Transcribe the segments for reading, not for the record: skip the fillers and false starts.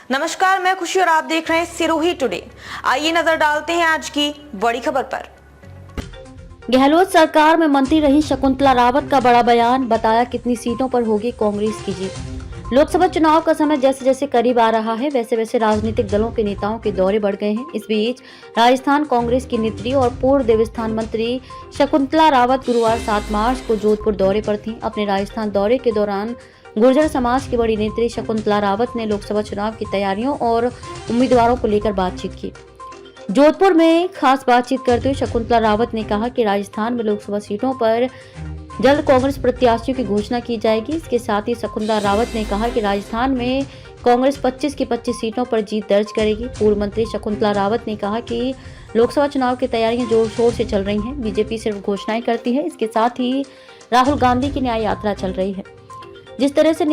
नमस्कार, मैं खुशी और आप देख रहे हैं सिरोही टुडे। आइए नजर डालते हैं आज की बड़ी खबर पर। गहलोत सरकार में मंत्री रही शकुंतला रावत का बड़ा बयान, बताया कितनी सीटों पर होगी कांग्रेस की जीत। लोकसभा चुनाव का समय जैसे जैसे करीब आ रहा है वैसे वैसे राजनीतिक दलों के नेताओं के दौरे बढ़ गए हैं। इस बीच राजस्थान कांग्रेस की नेत्री और पूर्व देवस्थान मंत्री शकुंतला रावत गुरुवार 7 मार्च को जोधपुर दौरे पर थीं। अपने राजस्थान दौरे के दौरान गुर्जर समाज की बड़ी नेत्री शकुंतला रावत ने लोकसभा चुनाव की तैयारियों और उम्मीदवारों को लेकर बातचीत की। जोधपुर में खास बातचीत करते हुए शकुंतला रावत ने कहा कि राजस्थान में लोकसभा सीटों पर जल्द कांग्रेस प्रत्याशियों की घोषणा की जाएगी। इसके साथ ही शकुंतला रावत ने कहा कि राजस्थान में कांग्रेस 25 की 25 सीटों पर जीत दर्ज करेगी। पूर्व मंत्री शकुंतला रावत ने कहा कि लोकसभा चुनाव की तैयारियां जोर शोर से चल रही हैं। बीजेपी सिर्फ घोषणाएं करती है। इसके साथ ही राहुल गांधी की न्याय यात्रा चल रही है। जिस तरह से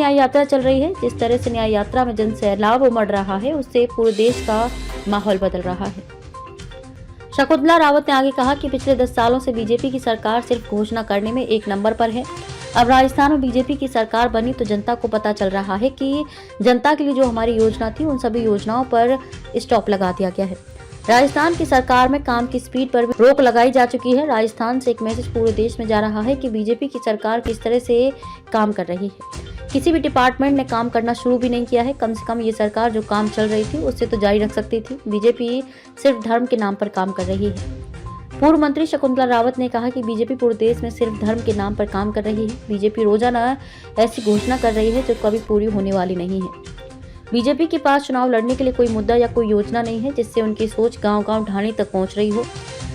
न्याय यात्रा में जन सैलाब उमड़ रहा है, उससे पूरे देश का माहौल बदल रहा है। शकुंतला रावत ने आगे कहा कि पिछले 10 सालों से बीजेपी की सरकार सिर्फ घोषणा करने में एक नंबर पर है। अब राजस्थान में बीजेपी की सरकार बनी तो जनता को पता चल रहा है कि जनता के लिए जो हमारी योजना थी उन सभी योजनाओं पर स्टॉप लगा दिया गया है। राजस्थान की सरकार में काम की स्पीड पर भी रोक लगाई जा चुकी है। राजस्थान से एक मैसेज पूरे देश में जा रहा है कि बीजेपी की सरकार किस तरह से काम कर रही है। किसी भी डिपार्टमेंट ने काम करना शुरू भी नहीं किया है। कम से कम ये सरकार जो काम चल रही थी उससे तो जारी रख सकती थी। बीजेपी सिर्फ धर्म के नाम पर काम कर रही है। पूर्व मंत्री शकुंतला रावत ने कहा कि बीजेपी पूरे देश में सिर्फ धर्म के नाम पर काम कर रही है। बीजेपी रोजाना ऐसी घोषणा कर रही है जो कभी पूरी होने वाली नहीं है। बीजेपी के पास चुनाव लड़ने के लिए कोई मुद्दा या कोई योजना नहीं है जिससे उनकी सोच गांव-गांव ढाणी तक पहुंच रही हो।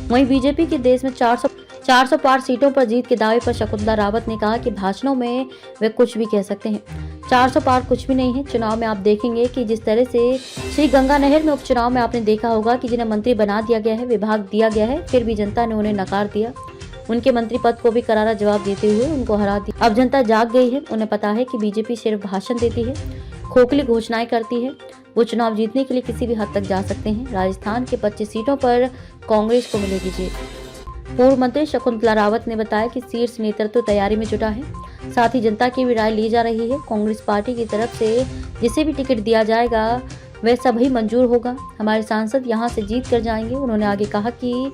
वहीं बीजेपी के देश में 400 पार सीटों पर जीत के दावे पर शकुंतला रावत ने कहा कि भाषणों में वे कुछ भी कह सकते हैं, 400 पार कुछ भी नहीं है। चुनाव में आप देखेंगे कि जिस तरह से श्री गंगा नहर में उपचुनाव में आपने देखा होगा कि जिन्हें मंत्री बना दिया गया है, विभाग दिया गया है, फिर भी जनता ने उन्हें नकार दिया। उनके मंत्री पद को भी करारा जवाब देते हुए उनको हरा दिया। अब जनता जाग गई है। उन्हें पता है कि बीजेपी सिर्फ भाषण देती है, खोखली घोषणाएं करती है। वो चुनाव जीतने के लिए किसी भी हद तक जा सकते हैं। राजस्थान के 25 सीटों पर कांग्रेस को मिलेगी जीत। पूर्व मंत्री शकुंतला रावत ने बताया कि शीर्ष नेतृत्व तैयारी में जुटा है, साथ ही जनता की भी राय ली जा रही है। कांग्रेस पार्टी की तरफ से जिसे भी टिकट दिया जाएगा वह सभी मंजूर होगा। हमारे सांसद यहां से जीत कर जाएंगे। उन्होंने आगे कहा कि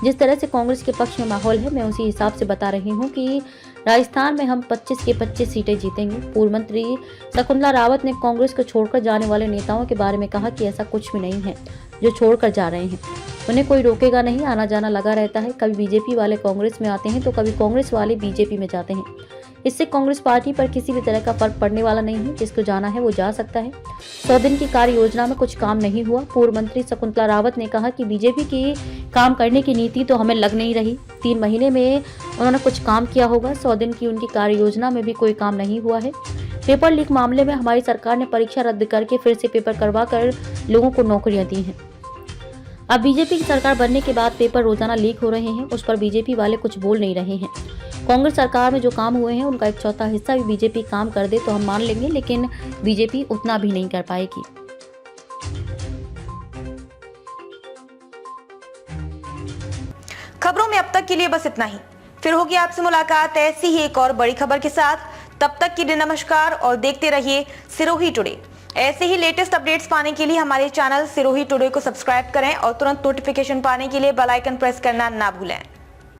जिस तरह से कांग्रेस के पक्ष में माहौल है, मैं उसी हिसाब से बता रही हूं कि राजस्थान में हम 25 की 25 सीटें जीतेंगे। पूर्व मंत्री शकुंतला रावत ने कांग्रेस को छोड़कर जाने वाले नेताओं के बारे में कहा कि ऐसा कुछ भी नहीं है जो छोड़कर जा रहे हैं। उन्हें कोई रोकेगा नहीं, आना जाना लगा रहता है। कभी बीजेपी वाले कांग्रेस में आते हैं तो कभी कांग्रेस वाले बीजेपी में जाते हैं। इससे कांग्रेस पार्टी पर किसी भी तरह का फर्क पड़ने वाला नहीं है। जिसको जाना है वो जा सकता है। 100 दिन की कार्य योजना में कुछ काम नहीं हुआ। पूर्व मंत्री शकुंतला रावत ने कहा कि बीजेपी की काम करने की नीति तो हमें लग नहीं रही। 3 महीने में उन्होंने कुछ काम किया होगा। 100 दिन की उनकी कार्य योजना में भी कोई काम नहीं हुआ है। पेपर लीक मामले में हमारी सरकार ने परीक्षा रद्द करके फिर से पेपर करवा कर लोगों को नौकरियां दी हैं। अब बीजेपी की सरकार बनने के बाद पेपर रोजाना लीक हो रहे हैं, उस पर बीजेपी वाले कुछ बोल नहीं रहे हैं। कांग्रेस सरकार में जो काम हुए हैं उनका 1/4 हिस्सा भी बीजेपी काम कर दे तो हम मान लेंगे, लेकिन बीजेपी उतना भी नहीं कर पाएगी। खबरों में अब तक के लिए बस इतना ही। फिर होगी आपसे मुलाकात ऐसी ही एक और बड़ी खबर के साथ। तब तक के लिए नमस्कार और देखते रहिए सिरोही टुडे। ऐसे ही लेटेस्ट अपडेट्स पाने के लिए हमारे चैनल सिरोही टुडे को सब्सक्राइब करें और तुरंत नोटिफिकेशन पाने के लिए बेल आइकन प्रेस करना ना भूलें।